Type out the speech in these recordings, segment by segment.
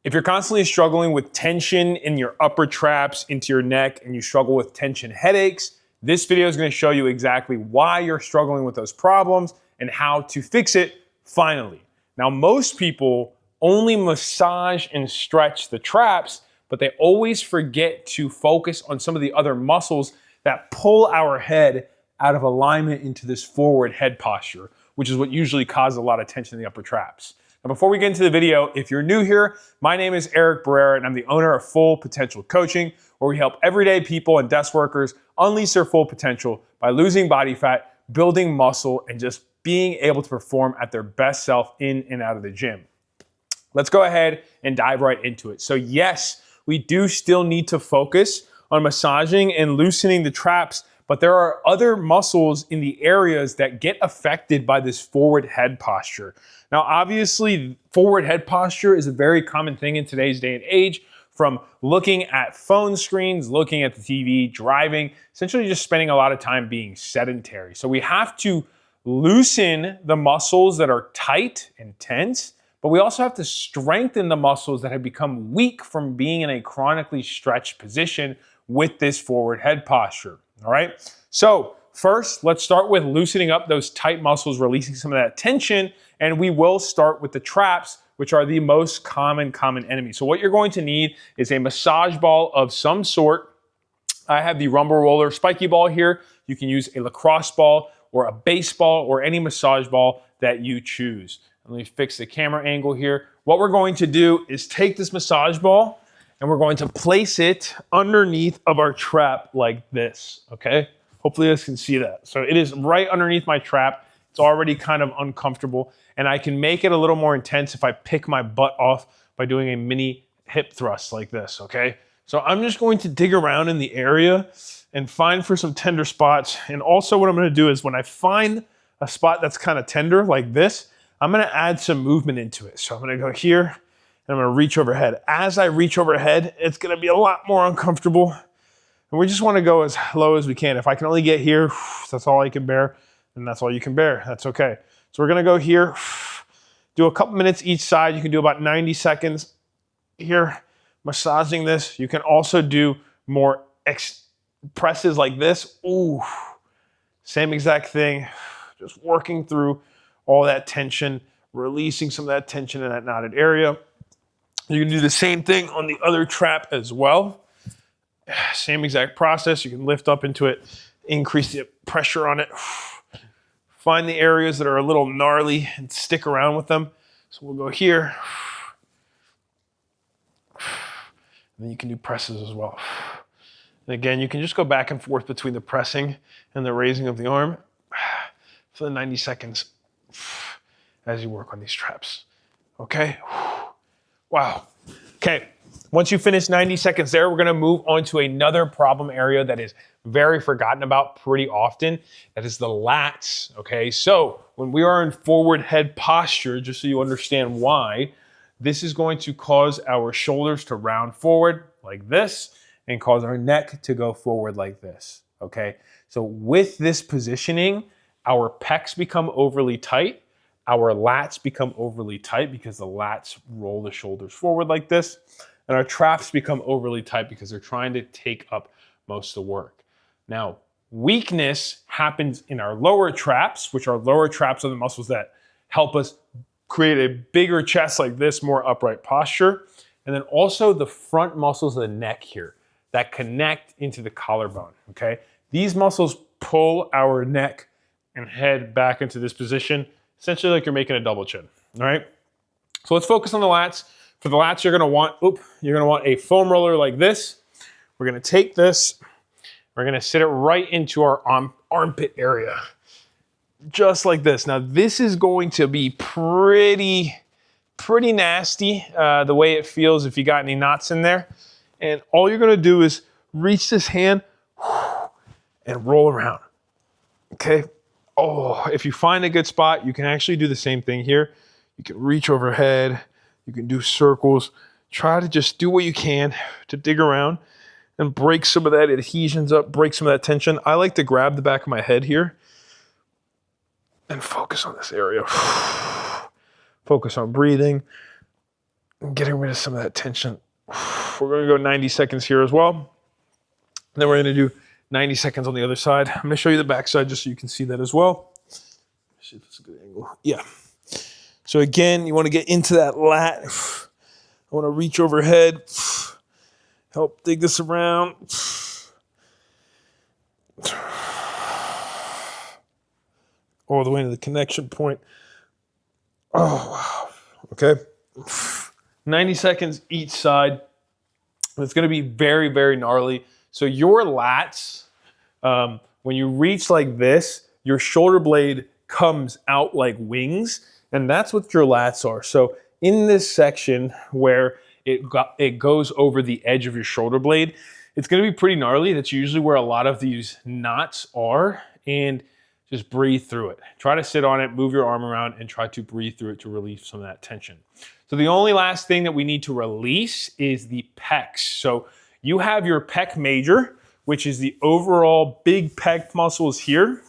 If you're constantly struggling with tension in your upper traps into your neck and you struggle with tension headaches, this video is going to show you exactly why you're struggling with those problems and how to fix it finally. Now, most people only massage and stretch the traps, but they always forget to focus on some of the other muscles that pull our head out of alignment into this forward head posture, which is what usually causes a lot of tension in the upper traps. Now, before we get into the video, if you're new here, my name is Eric Barrera, and I'm the owner of Full Potential Coaching, where we help everyday people and desk workers unleash their full potential by losing body fat, building muscle, and just being able to perform at their best self in and out of the gym. Let's go ahead and dive right into it. So yes, we do still need to focus on massaging and loosening the traps, but there are other muscles in the areas that get affected by this forward head posture. Now, obviously, forward head posture is a very common thing in today's day and age, from looking at phone screens, looking at the TV, driving, essentially just spending a lot of time being sedentary. So we have to loosen the muscles that are tight and tense, but we also have to strengthen the muscles that have become weak from being in a chronically stretched position with this forward head posture. All right. So first, let's start with loosening up those tight muscles, releasing some of that tension. And we will start with the traps, which are the most common enemy. So what you're going to need is a massage ball of some sort. I have the Rumble Roller Spiky Ball here. You can use a lacrosse ball or a baseball or any massage ball that you choose. Let me fix the camera angle here. What we're going to do is take this massage ball and we're going to place it underneath of our trap like this, okay? Hopefully you guys can see that. So it is right underneath my trap. It's already kind of uncomfortable, and I can make it a little more intense if I pick my butt off by doing a mini hip thrust like this, okay? So I'm just going to dig around in the area and find for some tender spots. And also what I'm gonna do is when I find a spot that's kind of tender like this, I'm gonna add some movement into it. So I'm gonna go here and I'm gonna reach overhead. As I reach overhead, it's gonna be a lot more uncomfortable. And we just wanna go as low as we can. If I can only get here, that's all I can bear, and that's all you can bear, that's okay. So we're gonna go here, do a couple minutes each side. You can do about 90 seconds here, massaging this. You can also do more presses like this. Ooh, same exact thing. Just working through all that tension, releasing some of that tension in that knotted area. You can do the same thing on the other trap as well. Same exact process. You can lift up into it, increase the pressure on it. Find the areas that are a little gnarly and stick around with them. So we'll go here. And then you can do presses as well. And again, you can just go back and forth between the pressing and the raising of the arm for the 90 seconds as you work on these traps. Okay? Wow. Okay. Once you finish 90 seconds there, we're going to move on to another problem area that is very forgotten about pretty often. That is the lats. Okay. So when we are in forward head posture, just so you understand why, this is going to cause our shoulders to round forward like this and cause our neck to go forward like this. Okay. So with this positioning, our pecs become overly tight. Our lats become overly tight because the lats roll the shoulders forward like this. And our traps become overly tight because they're trying to take up most of the work. Now, weakness happens in our lower traps, which are lower traps are the muscles that help us create a bigger chest like this, more upright posture. And then also the front muscles of the neck here that connect into the collarbone, okay? These muscles pull our neck and head back into this position, essentially like you're making a double chin, all right? So let's focus on the lats. For the lats, you're gonna want a foam roller like this. We're gonna take this, we're gonna sit it right into our armpit area, just like this. Now, this is going to be pretty nasty, the way it feels if you got any knots in there. And all you're gonna do is reach this hand and roll around, okay? Oh, if you find a good spot, you can actually do the same thing here. You can reach overhead, you can do circles. Try to just do what you can to dig around and break some of that adhesions up, break some of that tension. I like to grab the back of my head here and focus on this area. Focus on breathing. and getting rid of some of that tension. We're going to go 90 seconds here as well. And then we're going to do 90 seconds on the other side. I'm going to show you the back side just so you can see that as well. Let's see if it's a good angle. Yeah. So again, you want to get into that lat. I want to reach overhead. Help dig this around. All the way to the connection point. Oh, wow. Okay. 90 seconds each side. It's going to be very, very gnarly. So your lats, when you reach like this, your shoulder blade comes out like wings, and that's what your lats are. So in this section where it goes over the edge of your shoulder blade, it's going to be pretty gnarly. That's usually where a lot of these knots are, and just breathe through it. Try to sit on it, move your arm around, and try to breathe through it to relieve some of that tension. So the only last thing that we need to release is the pecs. So you have your pec major, which is the overall big pec muscles here,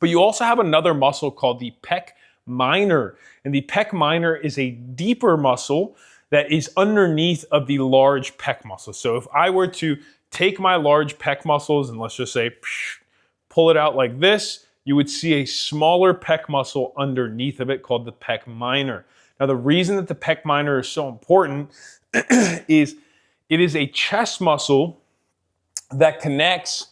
but you also have another muscle called the pec minor. And the pec minor is a deeper muscle that is underneath of the large pec muscle. So if I were to take my large pec muscles and let's just say, pull it out like this, you would see a smaller pec muscle underneath of it called the pec minor. Now, the reason that the pec minor is so important is it is a chest muscle that connects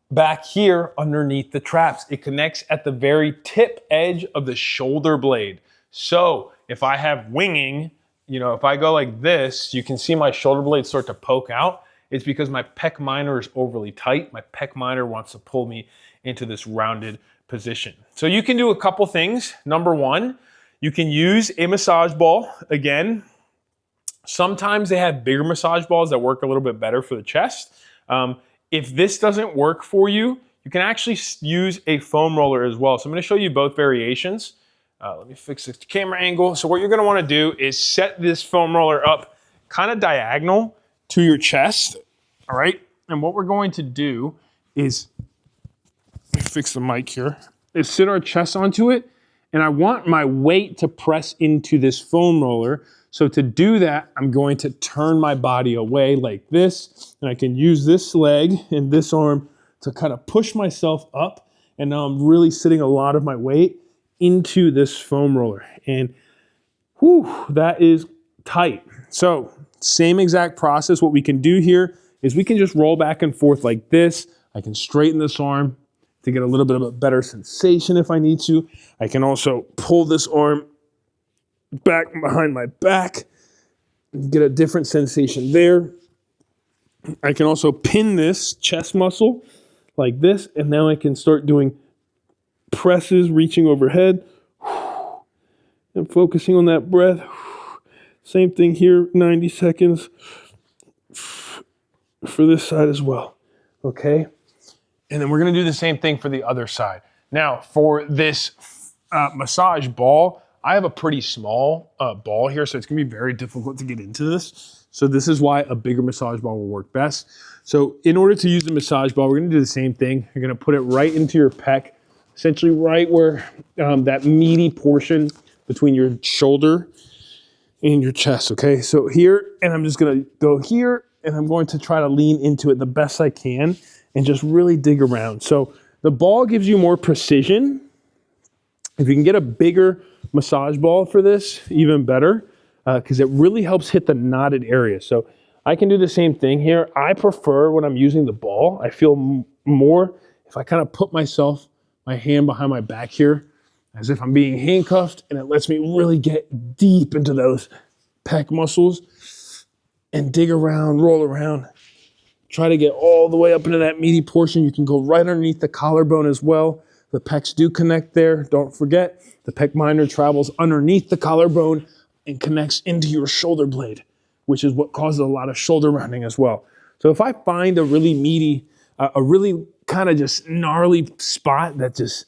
back here underneath the traps. It connects at the very tip edge of the shoulder blade. So if I have winging, if I go like this, you can see my shoulder blade start to poke out. It's because my pec minor is overly tight. My pec minor wants to pull me into this rounded position. So you can do a couple things. Number one, you can use a massage ball. Again, sometimes they have bigger massage balls that work a little bit better for the chest. If this doesn't work for you, you can actually use a foam roller as well. So I'm going to show you both variations. Let me fix this camera angle. So what you're going to want to do is set this foam roller up kind of diagonal to your chest. All right. And what we're going to do is, let me fix the mic here, is sit our chest onto it. And I want my weight to press into this foam roller. So to do that, I'm going to turn my body away like this. And I can use this leg and this arm to kind of push myself up. And now I'm really sitting a lot of my weight into this foam roller. And whew, that is tight. So same exact process. What we can do here is we can just roll back and forth like this. I can straighten this arm to get a little bit of a better sensation if I need to. I can also pull this arm back behind my back, get a different sensation there. I can also pin this chest muscle like this, and now I can start doing presses, reaching overhead, and focusing on that breath. Same thing here, 90 seconds for this side as well, okay? And then we're gonna do the same thing for the other side. Now, for this massage ball, I have a pretty small ball here, so it's gonna be very difficult to get into this. So this is why a bigger massage ball will work best. So in order to use the massage ball, we're gonna do the same thing. You're gonna put it right into your pec, essentially right where that meaty portion between your shoulder and your chest, okay? So here, and I'm just gonna go here, and I'm going to try to lean into it the best I can and just really dig around. So the ball gives you more precision. If you can get a bigger massage ball for this, even better, because it really helps hit the knotted area. So I can do the same thing here. I prefer when I'm using the ball, I feel more if I kind of put my hand behind my back here, as if I'm being handcuffed, and it lets me really get deep into those pec muscles and dig around, roll around. Try to get all the way up into that meaty portion. You can go right underneath the collarbone as well. The pecs do connect there. Don't forget, the pec minor travels underneath the collarbone and connects into your shoulder blade, which is what causes a lot of shoulder rounding as well. So if I find a really meaty, a really kind of just gnarly spot that just,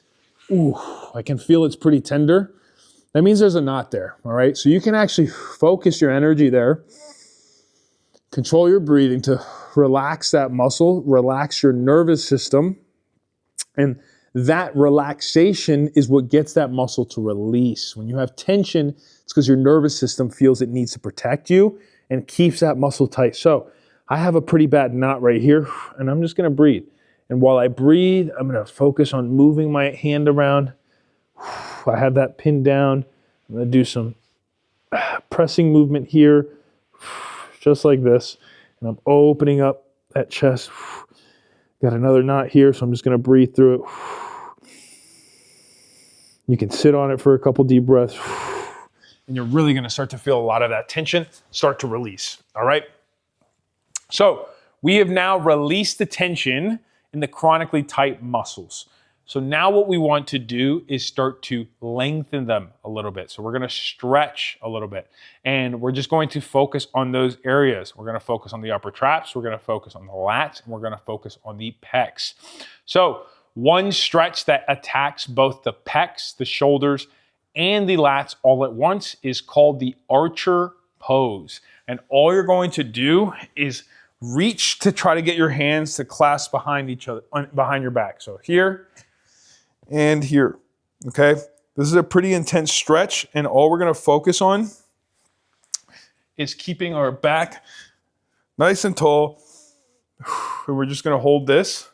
ooh, I can feel it's pretty tender, that means there's a knot there, all right? So you can actually focus your energy there, control your breathing to relax that muscle, relax your nervous system, and that relaxation is what gets that muscle to release. When you have tension, it's because your nervous system feels it needs to protect you and keeps that muscle tight. So I have a pretty bad knot right here, and I'm just gonna breathe. And while I breathe, I'm gonna focus on moving my hand around. I have that pinned down. I'm gonna do some pressing movement here, just like this. And I'm opening up that chest. Got another knot here, so I'm just gonna breathe through it. You can sit on it for a couple deep breaths. And you're really gonna start to feel a lot of that tension start to release, all right? So we have now released the tension in the chronically tight muscles. So now what we want to do is start to lengthen them a little bit. So we're gonna stretch a little bit, and we're just going to focus on those areas. We're gonna focus on the upper traps, we're gonna focus on the lats, and we're gonna focus on the pecs. So one stretch that attacks both the pecs, the shoulders, and the lats all at once is called the archer pose. And all you're going to do is reach to try to get your hands to clasp behind each other, behind your back. So here and here, okay? This is a pretty intense stretch, and all we're gonna focus on is keeping our back nice and tall. And we're just gonna hold this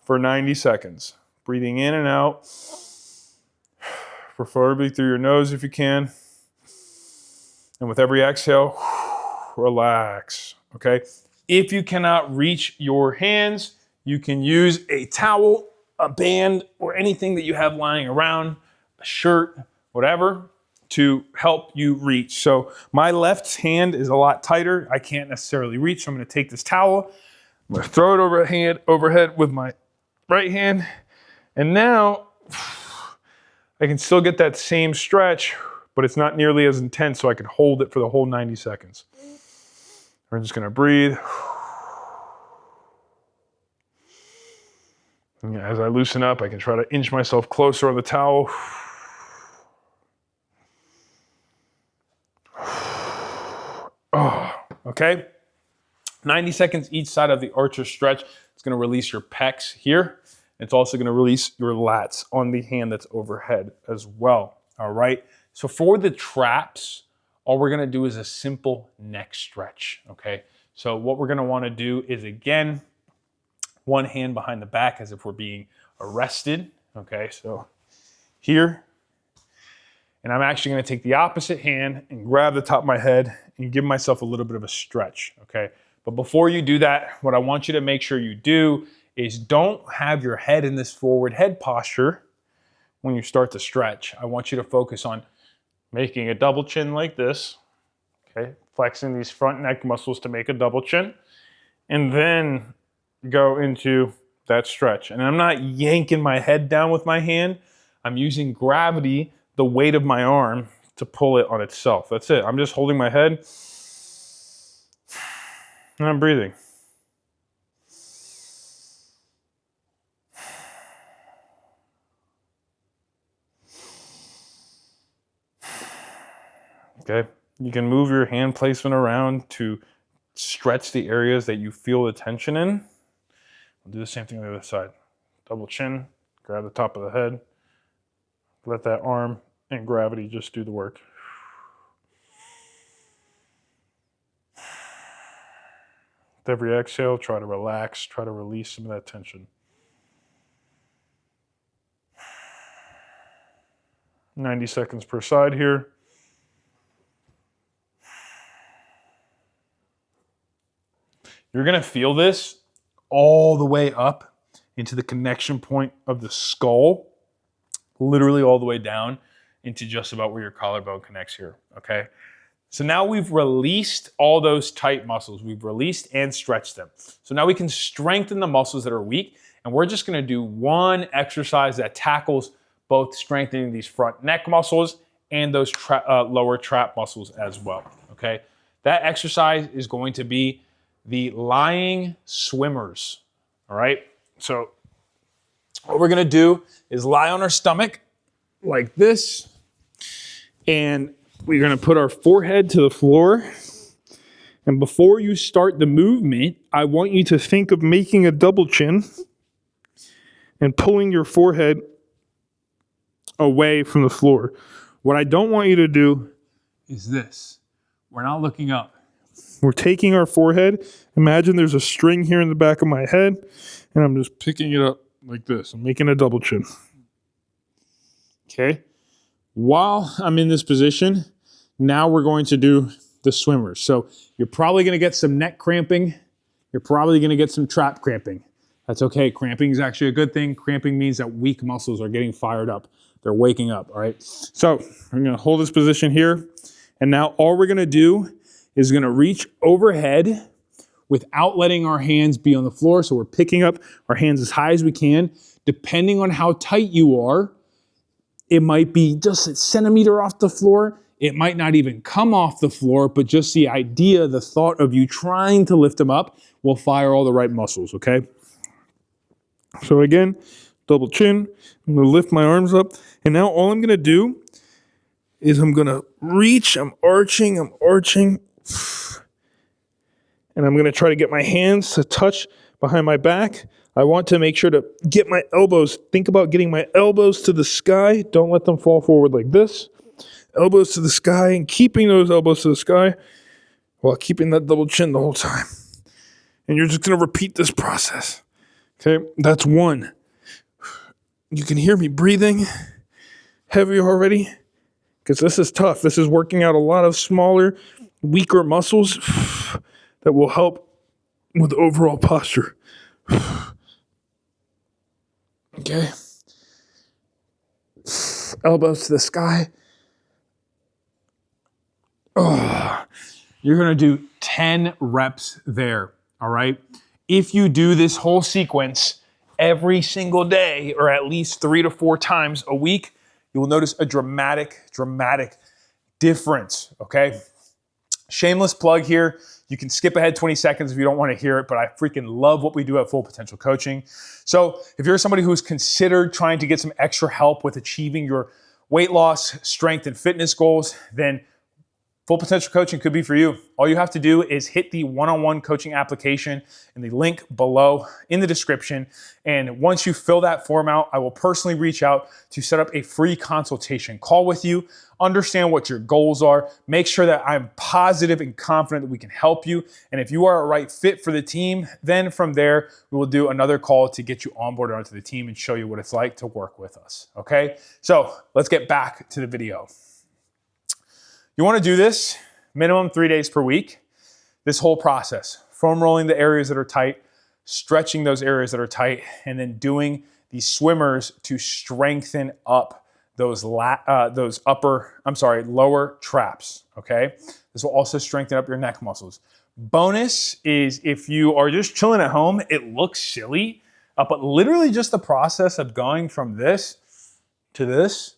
for 90 seconds. Breathing in and out, preferably through your nose if you can. And with every exhale, relax, okay? If you cannot reach your hands, you can use a towel, a band, or anything that you have lying around, a shirt, whatever, to help you reach. So my left hand is a lot tighter. I can't necessarily reach, so I'm gonna take this towel, I'm gonna throw it overhead with my right hand, and now I can still get that same stretch, but it's not nearly as intense, so I can hold it for the whole 90 seconds. We're just gonna breathe. And as I loosen up, I can try to inch myself closer on the towel. Oh, okay. 90 seconds each side of the archer stretch. It's gonna release your pecs here. It's also gonna release your lats on the hand that's overhead as well, all right? So for the traps, all we're gonna do is a simple neck stretch, okay? So what we're gonna wanna do is, again, one hand behind the back as if we're being arrested, okay? So here, and I'm actually gonna take the opposite hand and grab the top of my head and give myself a little bit of a stretch, okay? But before you do that, what I want you to make sure you do is don't have your head in this forward head posture when you start to stretch. I want you to focus on making a double chin like this, okay? Flexing these front neck muscles to make a double chin, and then go into that stretch. And I'm not yanking my head down with my hand. I'm using gravity, the weight of my arm, to pull it on itself. That's it. I'm just holding my head and I'm breathing. Okay, you can move your hand placement around to stretch the areas that you feel the tension in. I'll do the same thing on the other side. Double chin, grab the top of the head, let that arm and gravity just do the work. With every exhale, try to relax, try to release some of that tension. 90 seconds per side here. You're gonna feel this all the way up into the connection point of the skull, literally all the way down into just about where your collarbone connects here, okay? So now we've released all those tight muscles. We've released and stretched them. So now we can strengthen the muscles that are weak, and we're just gonna do one exercise that tackles both strengthening these front neck muscles and those lower trap muscles as well, okay? That exercise is going to be the lying swimmers, all right? So what we're gonna do is lie on our stomach like this, and we're gonna put our forehead to the floor. And before you start the movement, I want you to think of making a double chin and pulling your forehead away from the floor. What I don't want you to do is this. We're not looking up. We're taking our forehead. Imagine there's a string here in the back of my head, and I'm just picking it up like this. I'm making a double chin. Okay? While I'm in this position, now we're going to do the swimmers. So you're probably going to get some neck cramping. You're probably going to get some trap cramping. That's okay. Cramping is actually a good thing. Cramping means that weak muscles are getting fired up. They're waking up, all right? So I'm going to hold this position here. And now all we're going to do is going to reach overhead without letting our hands be on the floor. So we're picking up our hands as high as we can. Depending on how tight you are, it might be just a centimeter off the floor. It might not even come off the floor, but just the idea, the thought of you trying to lift them up will fire all the right muscles, okay? So again, double chin. I'm going to lift my arms up. And now all I'm going to do is I'm going to reach. I'm arching. And I'm going to try to get my hands to touch behind my back. I want to make sure to get my elbows. Think about getting my elbows to the sky. Don't let them fall forward like this. Elbows to the sky and keeping those elbows to the sky while keeping that double chin the whole time. And you're just going to repeat this process. Okay, that's one. You can hear me breathing heavy already because this is tough. This is working out a lot of smaller, weaker muscles that will help with overall posture. Okay. Elbows to the sky. Oh, you're going to do 10 reps there, all right? If you do this whole sequence every single day or at least 3 to 4 times a week, you will notice a dramatic difference, okay? Shameless plug here. You can skip ahead 20 seconds if you don't want to hear it, but I freaking love what we do at Full Potential Coaching. So if you're somebody who's considered trying to get some extra help with achieving your weight loss, strength, and fitness goals, then Full Potential Coaching could be for you. All you have to do is hit the one-on-one coaching application in the link below in the description. And once you fill that form out, I will personally reach out to set up a free consultation call with you, understand what your goals are, make sure that I'm positive and confident that we can help you. And if you are a right fit for the team, then from there, we will do another call to get you onboarded onto the team and show you what it's like to work with us, okay? So let's get back to the video. You want to do this minimum 3 days per week. This whole process, foam rolling the areas that are tight, stretching those areas that are tight, and then doing these swimmers to strengthen up those lower traps, okay? This will also strengthen up your neck muscles. Bonus is if you are just chilling at home, it looks silly, but literally just the process of going from this to this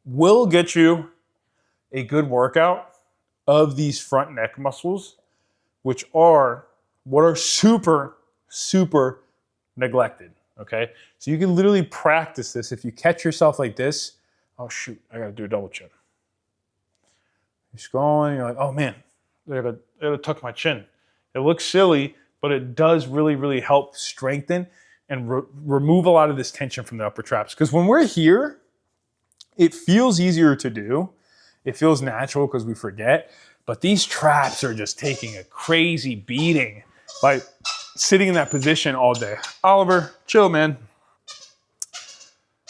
will get you a good workout of these front neck muscles, which are what are super neglected, okay? So you can literally practice this. If you catch yourself like this, oh shoot, I gotta do a double chin. You're scrolling, you're like, oh man, I gotta tuck my chin. It looks silly, but it does really help strengthen and remove a lot of this tension from the upper traps. Because when we're here, it feels easier to do. It feels natural because we forget, but these traps are just taking a crazy beating by sitting in that position all day. Oliver, chill, man.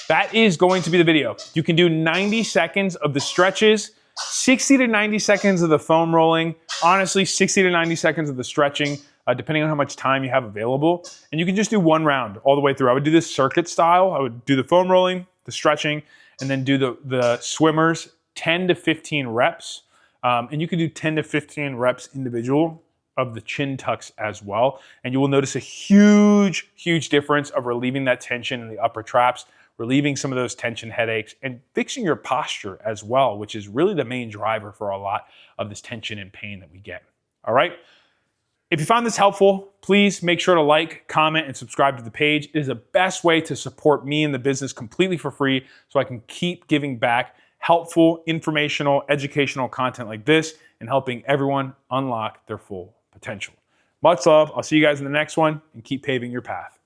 That is going to be the video. You can do 90 seconds of the stretches, 60 to 90 seconds of the foam rolling, honestly, 60 to 90 seconds of the stretching, depending on how much time you have available. And you can just do one round all the way through. I would do this circuit style. I would do the foam rolling, the stretching, and then do the swimmers, 10 to 15 reps. And you can do 10 to 15 reps individual of the chin tucks as well. And you will notice a huge difference of relieving that tension in the upper traps, relieving some of those tension headaches, and fixing your posture as well, which is really the main driver for a lot of this tension and pain that we get. All right? If you found this helpful, please make sure to like, comment, and subscribe to the page. It is the best way to support me and the business completely for free so I can keep giving back helpful, informational, educational content like this and helping everyone unlock their full potential. Much love. I'll see you guys in the next one and keep paving your path.